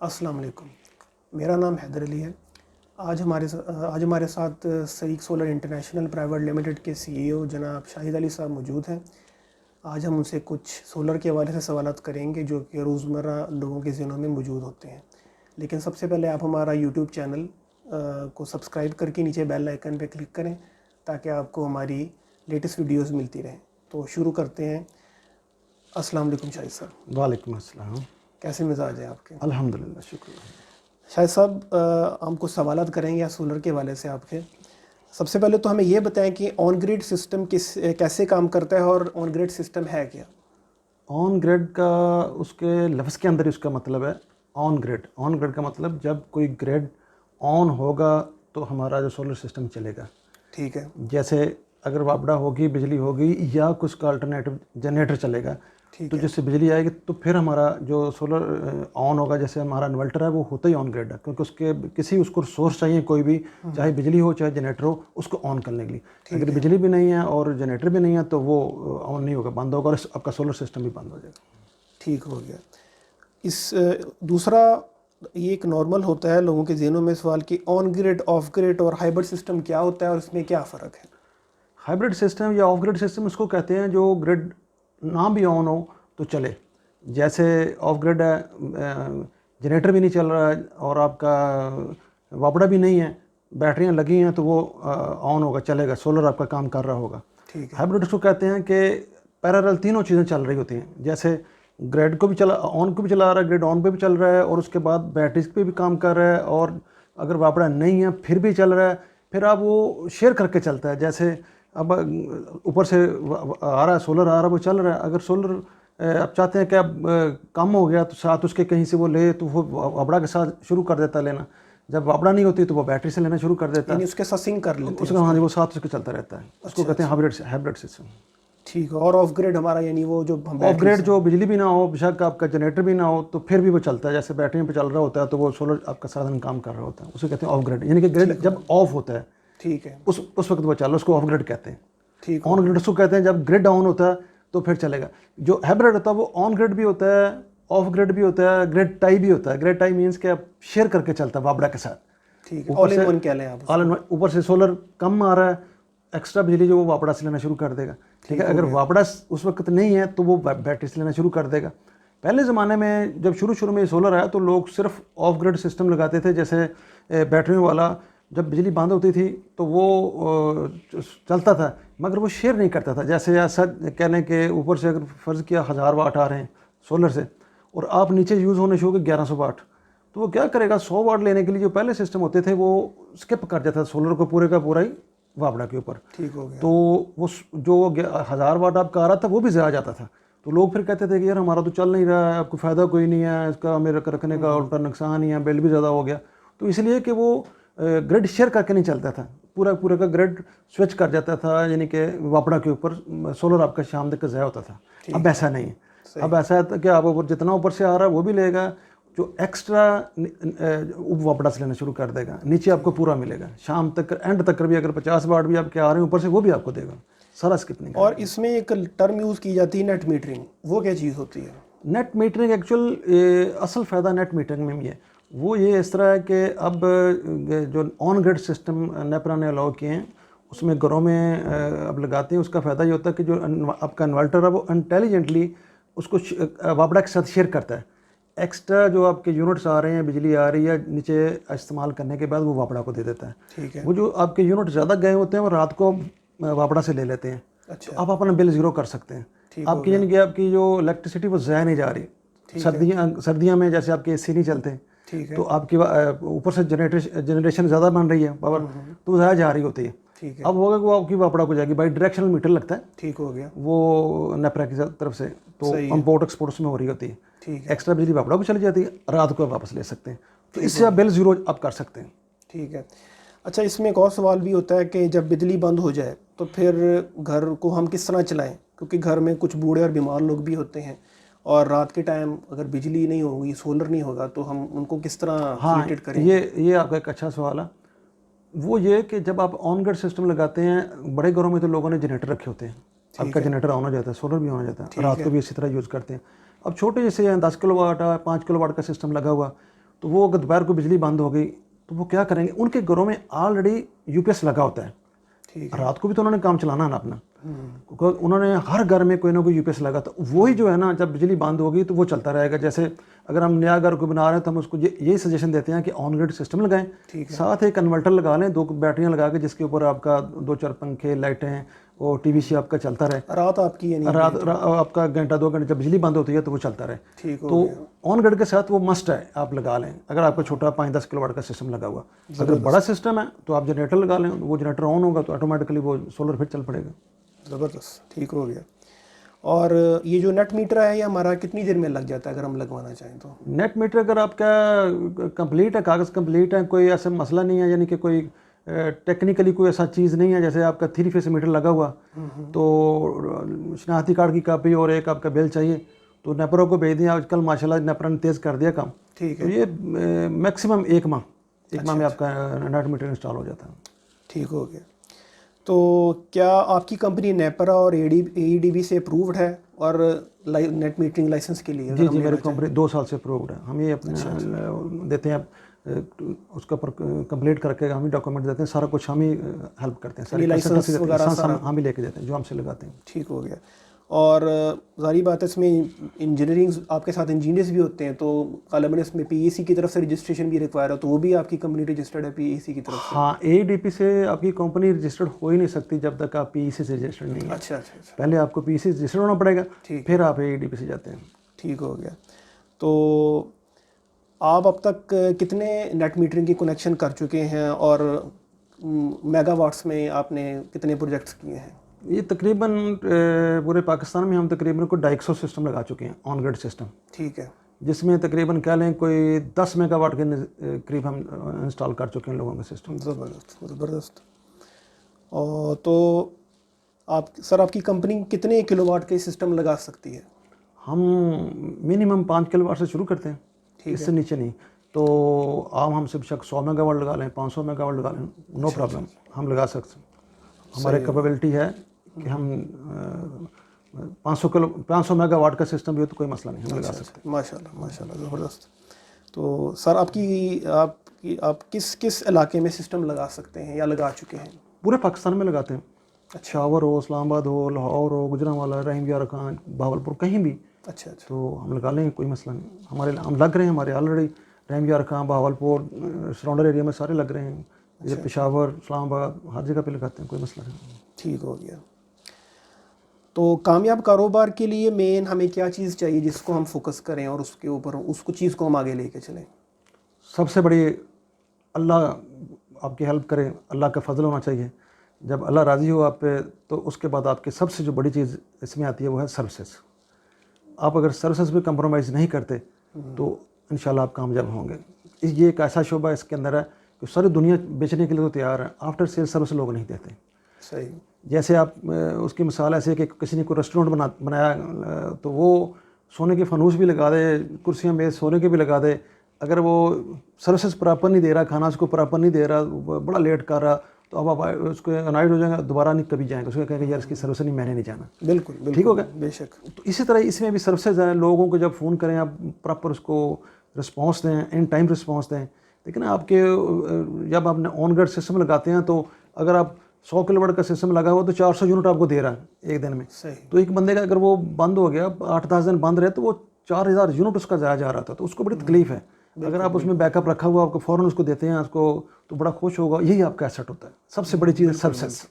अस्सलाम वालेकुम। मेरा नाम हैदर अली है। आज हमारे साथ सईक सोलर इंटरनेशनल प्राइवेट लिमिटेड के सीईओ जनाब शाहिद अली साहब मौजूद हैं। आज हम उनसे कुछ सोलर के हवाले से सवालात करेंगे जो कि रोज़मर्रा लोगों के ज़हनों में मौजूद होते हैं। लेकिन सबसे पहले आप हमारा यूट्यूब चैनल को सब्सक्राइब करके नीचे बेल आइकन पर क्लिक करें ताकि आपको हमारी लेटेस्ट वीडियोज़ मिलती रहें। तो शुरू करते हैं। अस्सलाम वालेकुम शाहिद साहब। वालेकुम अस्सलाम। कैसे मिजाज है आपके? अल्हम्दुलिल्लाह, शुक्र। शाहिद साहब, हम कुछ सवालात करेंगे या सोलर के हवाले से आपके। सबसे पहले तो हमें ये बताएं कि ऑन ग्रिड सिस्टम कैसे काम करता है और ऑन ग्रिड सिस्टम है क्या? ऑन ग्रिड का उसके लफ्ज़ के अंदर ही उसका मतलब है ऑन ग्रिड। ऑन ग्रिड का मतलब जब कोई ग्रिड ऑन होगा तो हमारा जो सोलर सिस्टम चलेगा। ठीक है। जैसे अगर वापडा होगी, बिजली होगी या कुछ का अल्टरनेटिव जनरेटर चलेगा ठीक तो है। जिससे बिजली आएगी तो फिर हमारा जो सोलर ऑन होगा। जैसे हमारा इन्वर्टर है वो होता ही ऑन ग्रिड है, क्योंकि उसके किसी उसको सोर्स चाहिए कोई भी, चाहे बिजली हो चाहे जनरेटर हो, उसको ऑन करने के लिए। अगर बिजली भी नहीं है और जनरेटर भी नहीं है तो वो ऑन नहीं होगा, बंद होगा और आपका सोलर सिस्टम भी बंद हो जाएगा। ठीक हो गया। दूसरा, ये एक नॉर्मल होता है लोगों के ज़हनों में सवाल कि ऑन ग्रिड, ऑफ ग्रिड और हाइब्रिड सिस्टम क्या होता है और इसमें क्या फ़र्क है? हाइब्रिड सिस्टम या ऑफ ग्रिड सिस्टम उसको कहते हैं जो ग्रिड ना भी ऑन हो तो चले। जैसे ऑफ ग्रिड है, जनरेटर भी नहीं चल रहा है और आपका वापड़ा भी नहीं है, बैटरियां लगी हैं तो वो ऑन होगा, चलेगा, सोलर आपका काम कर रहा होगा। ठीक है। हाइब्रिड उसको कहते हैं कि पैरेलल तीनों चीज़ें चल रही होती हैं। जैसे ग्रिड को भी चला, ऑन को भी चला रहा है, ग्रिड ऑन पे भी चल रहा है और उसके बाद बैटरीज पे भी काम कर रहा है, और अगर वापड़ा नहीं है फिर भी चल रहा है। फिर आप वो शेयर करके चलता है। जैसे अब ऊपर से आ रहा है, सोलर आ रहा है, वो चल रहा है। अगर सोलर आप चाहते हैं कि अब कम हो गया तो साथ उसके कहीं से वो ले तो वो वापड़ा के साथ शुरू कर देता है लेना। जब वापड़ा नहीं होती तो वो बैटरी से लेना शुरू कर देता यानी है। उसके साथ सिंक कर लेते हैं उसका हाँ जी, वो साथ उसके चलता रहता है। उसको कहते हैं हाइब्रिड सिस्टम। ठीक है। और ऑफ ग्रिड हमारा यानी वो जो ऑफ ग्रिड जो बिजली भी ना हो, बेशक आपका जनरेटर भी ना हो, तो फिर भी वो चलता है। जैसे बैटरी पे चल रहा होता है तो वो सोलर आपका सारा दिन काम कर रहा होता है, उसे कहते हैं ऑफ ग्रिड। यानी कि ग्रिड जब ऑफ होता है ठीक है, उस वक्त वो चल रहा है, उसको ऑफ ग्रिड कहते हैं। ठीक ऑन ग्रिड उसको कहते हैं जब ग्रिड ऑन होता है तो फिर चलेगा। जो हाइब्रिड होता है वो ऑन ग्रिड भी होता है, ऑफ ग्रिड भी होता है, ग्रिड टाई भी होता है। ग्रिड टाई मीन्स कि आप शेयर करके चलता है वापड़ा के साथ। ठीक है। ऑल इन वन कह लें आप उसको। ऑल इन ऊपर से सोलर कम आ रहा है, एक्स्ट्रा बिजली जो वो वापड़ा से लेना शुरू कर देगा। ठीक है। अगर वापड़ा उस वक्त नहीं है तो वो बैटरी से लेना शुरू कर देगा। पहले ज़माने में जब शुरू में सोलर आया तो लोग सिर्फ ऑफ ग्रिड सिस्टम लगाते थे। जैसे बैटरियों वाला, जब बिजली बंद होती थी तो वो चलता था मगर वो शेयर नहीं करता था। जैसे ऐसा कह लें कि ऊपर से अगर फ़र्ज़ किया 1000 वाट आ रहे हैं सोलर से और आप नीचे यूज़ होने शुरू हो गए 1100 वाट, तो वो क्या करेगा, 100 वाट लेने के लिए जो पहले सिस्टम होते थे वो स्किप कर देता था सोलर को पूरे का पूरा ही वापड़ा के ऊपर। ठीक हो गया। तो वो जो 1000 वाट आपका आ रहा था वो भी ज़्यादा जाता था। तो लोग फिर कहते थे कि यार हमारा तो चल नहीं रहा है, आपको फ़ायदा कोई नहीं है इसका, मेरे रखने का उल्टा नुकसान ही है, बिल भी ज़्यादा हो गया। तो इसलिए कि वो ग्रिड शेयर करके नहीं चलता था, पूरा का ग्रिड स्विच कर जाता था, यानी कि वापड़ा के ऊपर सोलर आपका शाम तक ज़ाया होता था। अब ऐसा नहीं है। अब ऐसा है कि आप ऊपर जितना ऊपर से आ रहा है वो भी लेगा, जो एक्स्ट्रा वापड़ा से लेना शुरू कर देगा, नीचे आपको पूरा मिलेगा। शाम तक एंड तक भी अगर 50 वाट भी आपके आ रहे हैं ऊपर से वो भी आपको देगा, सारा स्किप नहीं। और इसमें एक टर्म यूज़ की जाती है नेट मीटरिंग, वो क्या चीज़ होती है? नेट मीटरिंग एक्चुअल असल फ़ायदा नेट मीटरिंग में भी है। वो ये इस तरह है कि अब जो ऑन ग्रिड सिस्टम नेपरा ने अलाउ किए हैं उसमें घरों में अब लगाते हैं। उसका फ़ायदा ये होता है कि जो आपका इन्वर्टर है वो इंटेलिजेंटली उसको वापड़ा के साथ शेयर करता है। एक्स्ट्रा जो आपके यूनिट्स आ रहे हैं, बिजली आ रही है, नीचे इस्तेमाल करने के बाद वो वापड़ा को दे देता है। ठीक है। वो जो आपके यूनिट ज़्यादा गए होते हैं वो रात को वापड़ा से ले लेते हैं। अच्छा। तो आप अपना बिल ज़ीरो कर सकते हैं। ठीक हो आपकी यानी कि आपकी जो इलेक्ट्रिसिटी वो ज़ाया नहीं जा रही। सर्दियाँ में जैसे आपके एसी नहीं चलते ठीक है। तो आपकी ऊपर से जनरेशन ज़्यादा बन रही है पावर, तो वो ज़ाया जा रही होती है। ठीक है। अब होगा कि वो आपकी वापड़ा को जाएगी, बाई डायरेक्शनल मीटर लगता है ठीक हो गया। वो नेपरा की तरफ से, तो इम्पोर्ट एक्सपोर्ट्स में हो रही होती है। ठीक है। एक्स्ट्रा बिजली वापड़ा को चली जाती है, रात को आप वापस ले सकते हैं। तो इससे आप बिल ज़ीरो आप कर सकते हैं। ठीक है। अच्छा, इसमें एक और सवाल भी होता है कि जब बिजली बंद हो जाए तो फिर घर को हम किस तरह चलाएं, क्योंकि घर में कुछ बूढ़े और बीमार लोग भी होते हैं और रात के टाइम अगर बिजली नहीं होगी, सोलर नहीं होगा, तो हम उनको किस तरह हीटेड करें? ये आपका एक अच्छा सवाल है। वो ये कि जब आप ऑन ग्रिड सिस्टम लगाते हैं, बड़े घरों में तो लोगों ने जनरेटर रखे होते हैं, आपका जनरेटर ऑन हो जाता है, सोलर भी ऑन हो जाता है, रात को भी इसी तरह यूज़ करते हैं। अब छोटे जैसे 10 किलो वाट है, 5 किलो वाट का सिस्टम लगा हुआ, तो वो अगर दोपहर को बिजली बंद हो गई तो वो क्या करेंगे, उनके घरों में ऑलरेडी यूपीएस लगा होता है, ठीक रात को भी तो उन्होंने काम चलाना है ना अपना, क्योंकि उन्होंने हर घर में कोई ना कोई यूपीएस लगा, तो वही जो है ना जब बिजली बंद होगी तो वो चलता रहेगा। जैसे अगर हम नया घर को बना रहे हैं तो हम उसको यही सजेशन देते हैं कि ऑन ग्रिड सिस्टम लगाएं, साथ एक कन्वर्टर लगा लें, 2 बैटरियां लगा के जिसके ऊपर आपका 2-4 पंखे, लाइटें और टीवी आपका चलता रहे, रात आपकी यानी रात आपका घंटा 2 घंटे जब बिजली बंद होती है तो वो चलता रहे। ठीक हो तो गया। ऑन ग्रिड के साथ वो मस्ट है, आप लगा लें। अगर आपका छोटा 5-10 किलोवाट का सिस्टम लगा हुआ, अगर बड़ा सिस्टम है तो आप जनरेटर लगा लें, वो जनरेटर ऑन होगा तो ऑटोमेटिकली वो सोलर फिर चल पड़ेगा। ज़बरदस्त, ठीक हो गया। और ये जो नेट मीटर है ये हमारा कितनी देर में लग जाता है अगर हम लगवाना चाहें तो? नेट मीटर अगर आपका कंप्लीट है, कागज़ कंप्लीट है, कोई ऐसा मसला नहीं है, यानी कि कोई टेक्निकली कोई ऐसा चीज़ नहीं है, जैसे आपका 3 फेस मीटर लगा हुआ तो शनाख्ती कार्ड की कापी और एक आपका बिल चाहिए तो नेपरो को भेज दिया। आजकल माशाल्लाह नेपरो ने तेज़ कर दिया काम, ठीक तो है। ये मैक्सिमम 1 माह में आपका नेट मीटर इंस्टॉल हो जाता है। ठीक हो गया। तो क्या आपकी कंपनी नेपरा और AEDB से अप्रूव्ड है और नेट मीटरिंग लाइसेंस के लिए? जी मेरी कंपनी 2 साल से अप्रूव्ड है। हम ये अपने देते हैं, उसके ऊपर कंप्लीट करके हम ही डॉक्यूमेंट देते हैं, सारा कुछ हम ही हेल्प करते हैं, सारी लाइसेंस वगैरह हम ही लेके देते हैं जो हमसे लगाते हैं। ठीक हो गया। और ज़ाहिर बात है इसमें इंजीनियरिंग, आपके साथ इंजीनियर्स भी होते हैं, तो कालमन इसमें PEC की तरफ से रजिस्ट्रेशन भी रिक्वायर है, तो वो भी आपकी कंपनी रजिस्टर्ड है PEC की तरफ से? हाँ, AEDP से आपकी कंपनी रजिस्टर्ड हो ही नहीं सकती जब तक आप PEC से रजिस्टर्ड नहीं है। अच्छा अच्छा अच्छा, पहले आपको PEC से रजिस्टर्ड होना पड़ेगा, ठीक, फिर आप AEDP से जाते हैं। ठीक हो गया। तो आप अब तक कितने नेट मीटरिंग की कनेक्शन कर चुके हैं और मेगावाट्स में आपने कितने प्रोजेक्ट्स किए हैं? ये तकरीबन पूरे पाकिस्तान में हम तकरीबन कोई 250 सिस्टम लगा चुके हैं, ऑन ग्रिड सिस्टम, ठीक है। जिसमें तकरीबन कह लें कोई 10 मेगावाट के करीब हम इंस्टॉल कर चुके हैं लोगों के सिस्टम। ज़बरदस्त ज़बरदस्त। और तो आप सर, आपकी कंपनी कितने किलोवाट के सिस्टम लगा सकती है? हम मिनिमम 5 किलोवाट से शुरू करते हैं, इससे नीचे नहीं। तो आम हमसे बेशक 100 मेगावाट लगा लें, 500 मेगावाट लगा लें, नो प्रॉब्लम, हम लगा सकते हैं। हमारे कैपेबिलिटी है कि हम 500 मेगावाट का सिस्टम भी हो तो कोई मसला नहीं, हम लगा सकते हैं। माशाल्लाह माशाल्लाह, ज़बरदस्त। तो सर आप किस इलाके में सिस्टम लगा सकते हैं या लगा चुके हैं? पूरे पाकिस्तान में लगाते हैं, शावर हो, इस्लामाबाद हो, लाहौर हो, गुजरांवाला, रहीम यार खान, भावलपुर, कहीं भी। अच्छा अच्छा, तो हम लगा लेंगे, कोई मसला नहीं। हम लग रहे हैं, हमारे ऑलरेडी रहीम यार खान, भावलपुर, सराउंडर एरिया में सारे लग रहे हैं। ये पेशावर, इस्लामाबाद, हर जगह पे लगाते हैं, कोई मसला नहीं। ठीक हो गया। तो कामयाब कारोबार के लिए मेन हमें क्या चीज़ चाहिए जिसको हम फोकस करें और उसके ऊपर उसको चीज़ को हम आगे लेके चलें? सबसे बड़ी अल्लाह आपकी हेल्प करे, अल्लाह का फजल होना चाहिए। जब अल्लाह राज़ी हो आप पे तो उसके बाद आपकी सबसे जो बड़ी चीज़ इसमें आती है वो है सर्विसेज। आप अगर सर्विसेज पे कंप्रोमाइज़ नहीं करते तो इंशाल्लाह आप कामयाब होंगे। ये एक ऐसा शोबा इसके अंदर है कि सारी दुनिया बेचने के लिए तो तैयार है, आफ्टर सेल सर्विस लोग नहीं देते। सही। जैसे आप उसकी मिसाल ऐसे कि किसी ने कोई रेस्टोरेंट बनाया तो वो सोने के फनूस भी लगा दे, कुर्सियाँ मेज़ सोने के भी लगा दे, अगर वो सर्विसेज प्रॉपर नहीं दे रहा, खाना उसको प्रॉपर नहीं दे रहा, बड़ा लेट कर रहा, तो अब आप उसको अनाइड हो जाएगा, दोबारा नहीं कभी जाएंगे, उसको कहेंगे यार इसकी सर्विस नहीं, मैंने नहीं जाना। बिल्कुल, ठीक हो गया। बेशक। तो इसी तरह इसमें भी सर्विसेज हैं, लोगों को जब फ़ोन करें आप प्रॉपर उसको रिस्पॉन्स दें, इन टाइम रिस्पॉन्स दें। लेकिन आपके जब आपने ऑन ग्रिड सिस्टम लगाते हैं तो अगर आप 100 किलोवाट का सिस्टम लगा हुआ तो 400 यूनिट आपको दे रहा है एक दिन में। सही। तो एक बंदे का अगर वो बंद हो गया, 8-10 दिन बंद रहे, तो वो 4000 यूनिट उसका ज़ाया जा रहा था, तो उसको बड़ी तकलीफ है। अगर आप उसमें बैकअप रखा हुआ, आपको फ़ौरन उसको देते हैं उसको, तो बड़ा खुश होगा। यही आपका एसेट होता है, सबसे बड़ी चीज़ है सर्विसेज।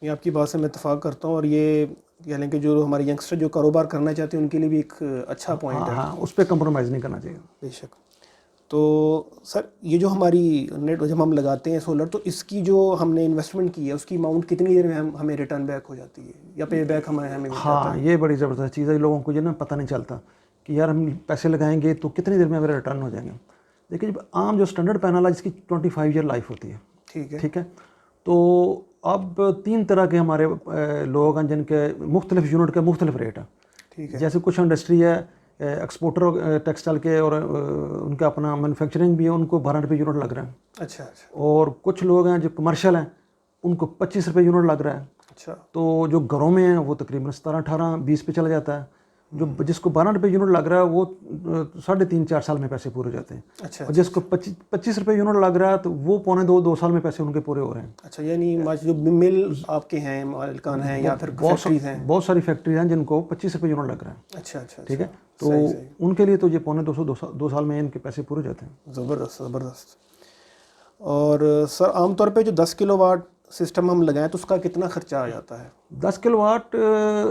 ये आपकी बात से मैं इत्तेफाक करता हूँ और ये कह लें कि जो हमारे यंगस्टर जो कारोबार करना चाहते हैं उनके लिए भी एक अच्छा पॉइंट है। हाँ, उस पर कंप्रोमाइज़ नहीं करना चाहिए। बेशक। तो सर, ये जो हमारी नेट जब हम लगाते हैं सोलर, तो इसकी जो हमने इन्वेस्टमेंट की है उसकी अमाउंट कितनी देर में हमें रिटर्न बैक हो जाती है या पे बैक हमें मिल जाता है? हाँ, ये बड़ी ज़बरदस्त चीज़ है, लोगों को ये ना पता नहीं चलता कि यार हम पैसे लगाएंगे तो कितनी देर में हमें रिटर्न हो जाएंगे। देखिए, जब आम जो स्टैंडर्ड पैनल है जिसकी 25 ईयर लाइफ होती है, ठीक है। तो अब 3 तरह के हमारे लोग हैं जिनके मुख्तलिफ यूनिट के मुख्तलिफ रेट हैं। ठीक है। जैसे कुछ इंडस्ट्री है एक्सपोर्टर टेक्सटाइल के और उनका अपना मैन्युफैक्चरिंग भी है, उनको 12 रुपये यूनिट लग रहा है। अच्छा अच्छा और कुछ लोग हैं जो कमर्शियल हैं, उनको 25 रुपये यूनिट लग रहा है। अच्छा। तो जो घरों में हैं वो तकरीबन 17, 18, 20 पे चला जाता है। जो जिसको 12 रुपये यूनिट लग रहा है वो 3.5-4 साल में पैसे पूरे हो जाते हैं। अच्छा और जिसको 25 रुपये यूनिट लग रहा है तो वो 2.25-2 साल में पैसे उनके पूरे हो रहे हैं। अच्छा, यानी जो मिल आपके हैं, मालिकान हैं या फिर फैक्ट्रीज हैं? बहुत सारी फैक्ट्रीज हैं जिनको 25 रुपये यूनिट लग रहा है। अच्छा अच्छा, ठीक है, तो उनके लिए तो ये 2 साल में इनके पैसे पूरे हो जाते हैं। ज़बरदस्त ज़बरदस्त। और सर आमतौर पे जो 10 किलोवाट सिस्टम हम लगाएं तो उसका कितना खर्चा आ जाता है? 10 किलोवाट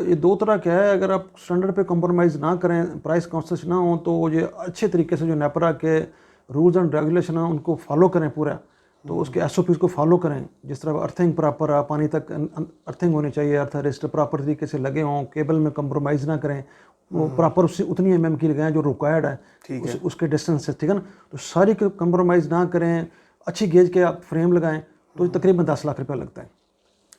ये दो तरह का है। अगर आप स्टैंडर्ड पे कॉम्प्रोमाइज़ ना करें, प्राइस कॉन्शियस ना हो, तो ये अच्छे तरीके से जो नेपरा के रूल्स एंड रेगुलेशन हैं उनको फॉलो करें पूरा, तो उसके SOPs को फॉलो करें। जिस तरह अर्थिंग प्रॉपर है, पानी तक अर्थिंग होनी चाहिए, अर्थ रजिस्टर प्रॉपर तरीके से लगे हों, केबल में कॉम्प्रोमाइज़ ना करें, वो प्रॉपर उससे उतनी mm की लगाएं जो रिक्वायर्ड है, उसके डिस्टेंस से, ठीक है ना। तो सारी कॉम्प्रोमाइज़ ना करें, अच्छी गेज के आप फ्रेम लगाएं, तो तकरीबन 10 लाख रुपया लगता है।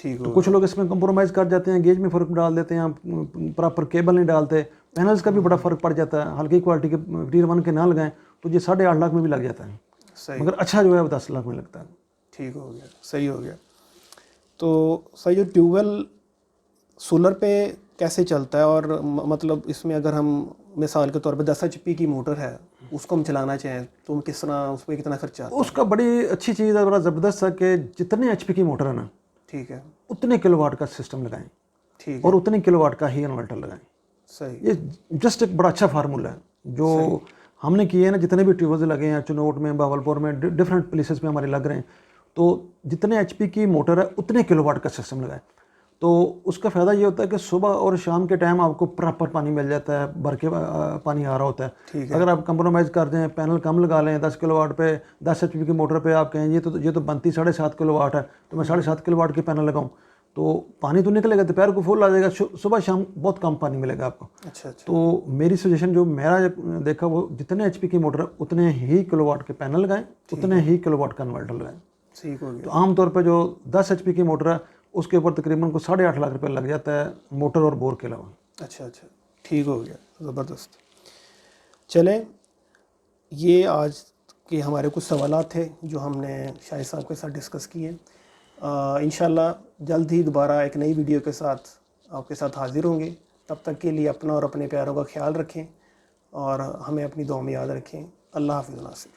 ठीक तो कुछ लोग इसमें कंप्रोमाइज़ कर जाते हैं, गेज में फ़र्क डाल देते हैं, प्रॉपर केबल नहीं डालते, पैनल्स का भी बड़ा फ़र्क पड़ जाता है। हल्की क्वालिटी के Tier 1 के ना लगाएं तो ये 8.5 लाख में भी लग जाता है। सही, मगर अच्छा जो है वो 10 लाख में लगता है। ठीक हो गया, सही हो गया। तो सही, जो ट्यूबवेल सोलर पे कैसे चलता है, और मतलब इसमें अगर हम मिसाल के तौर पे 10 HP की मोटर है, उसको हम चलाना चाहें तो किस तरह, उस पर कितना खर्चा आता है? उसका बड़ी अच्छी चीज़ है, बड़ा ज़बरदस्त है कि जितने HP की मोटर है ना, ठीक है, उतने किलोवाट का सिस्टम लगाएं, ठीक और है, उतने किलोवाट का ही इन्वर्टर लगाएं। सही, ये जस्ट एक बड़ा अच्छा फार्मूला है जो हमने किए हैं ना। जितने भी ट्यूबवेल्स लगे हैं चुनौट में, बावलपुर में, डिफरेंट प्लेसेस में हमारे लग रहे हैं, तो जितने HP की मोटर है उतने किलोवाट का सिस्टम लगाएं। तो उसका फ़ायदा ये होता है कि सुबह और शाम के टाइम आपको प्रॉपर पानी मिल जाता है, भर के पानी आ रहा होता है। ठीक है, अगर आप कंप्रोमाइज़ कर दें, पैनल कम लगा लें, 10 किलोवाट पे 10 HP की मोटर पे आप कहें ये तो बनती 7.5 किलोवाट है, तो मैं 7.5 किलोवाट की पैनल लगाऊं, तो पानी तो निकलेगा, दोपहर को फुल आ जाएगा, सुबह शाम बहुत कम पानी मिलेगा आपको। अच्छा अच्छा, तो मेरी सजेशन जो मेरा देखा, वो जितने HP की मोटर है उतने ही किलोवाट के पैनल लगाएं, उतने ही किलोवाट का इन्वर्टर लगाएं। ठीक हो तो गया, आमतौर पर जो 10 HP की मोटर है उसके ऊपर तकरीबन को 8.5 लाख रुपये लग जाता है, मोटर और बोर के अलावा। अच्छा अच्छा, ठीक हो गया, ज़बरदस्त। चलें, ये आज के हमारे कुछ सवालात थे जो हमने शाहिद साहब के साथ डिस्कस किए। इंशाल्लाह जल्द ही दोबारा एक नई वीडियो के साथ आपके साथ हाज़िर होंगे। तब तक के लिए अपना और अपने प्यारों का ख्याल रखें और हमें अपनी दुआ में याद रखें। अल्लाह हाफ़िज़ नासिर।